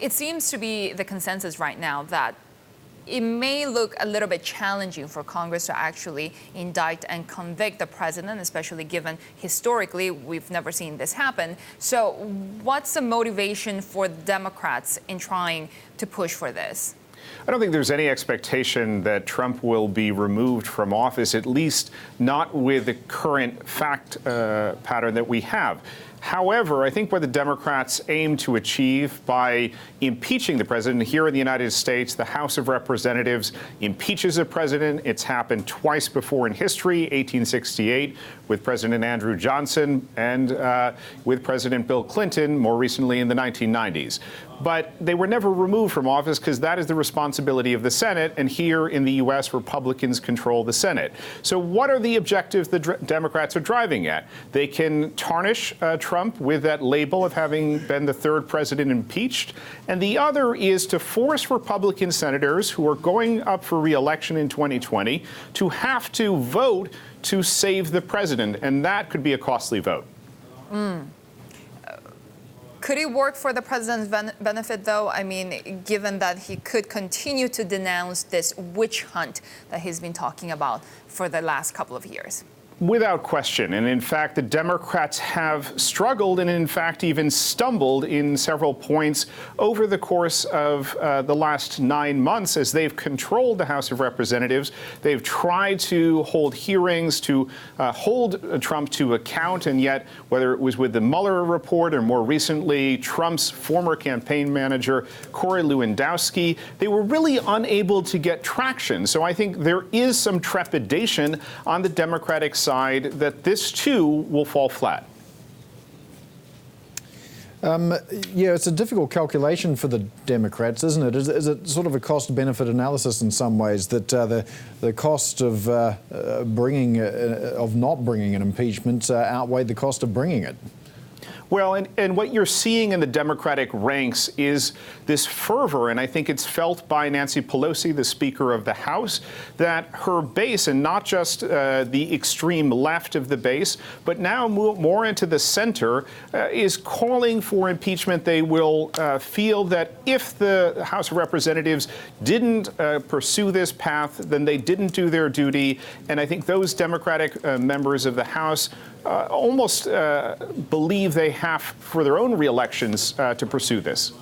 It seems to be the consensus right now that it may look a little bit challenging for Congress to actually indict and convict the president, especially given historically we've never seen this happen. So what's the motivation for Democrats in trying to push for this? I don't think there's any expectation that Trump will be removed from office, at least not with the current fact pattern that we have. However, I think what the Democrats aim to achieve by impeaching the president here in the United States, the House of Representatives impeaches a president. It's happened twice before in history, 1868 with President Andrew Johnson and with President Bill Clinton, more recently in the 1990s. But they were never removed from office because that is the responsibility of the Senate. And here in the U.S., Republicans control the Senate. So what are the objectives the Democrats are driving at? They can tarnish Trump with that label of having been the third president impeached. And the other is to force Republican senators who are going up for re-election in 2020 to have to vote to save the president. And that could be a costly vote. Could it work for the president's benefit, though? I mean, given that he could continue to denounce this witch hunt that he's been talking about for the last couple of years. Without question. And in fact, the Democrats have struggled and in fact even stumbled in several points over the course of the last 9 months as they've controlled the House of Representatives. They've tried to hold hearings to hold Trump to account. And yet, whether it was with the Mueller report or more recently Trump's former campaign manager, Corey Lewandowski, they were really unable to get traction. So I think there is some trepidation on the Democratic side that this too will fall flat. Yeah, it's a difficult calculation for the Democrats, isn't it? Is it sort of a cost-benefit analysis in some ways that the cost of not bringing an impeachment outweighed the cost of bringing it? Well, and what you're seeing in the Democratic ranks is this fervor, and I think it's felt by Nancy Pelosi, the Speaker of the House, that her base, and not just the extreme left of the base, but now more into the center, is calling for impeachment. They will feel that if the House of Representatives didn't pursue this path, then they didn't do their duty. And I think those Democratic members of the House almost believe they have, for their own re-elections, to pursue this.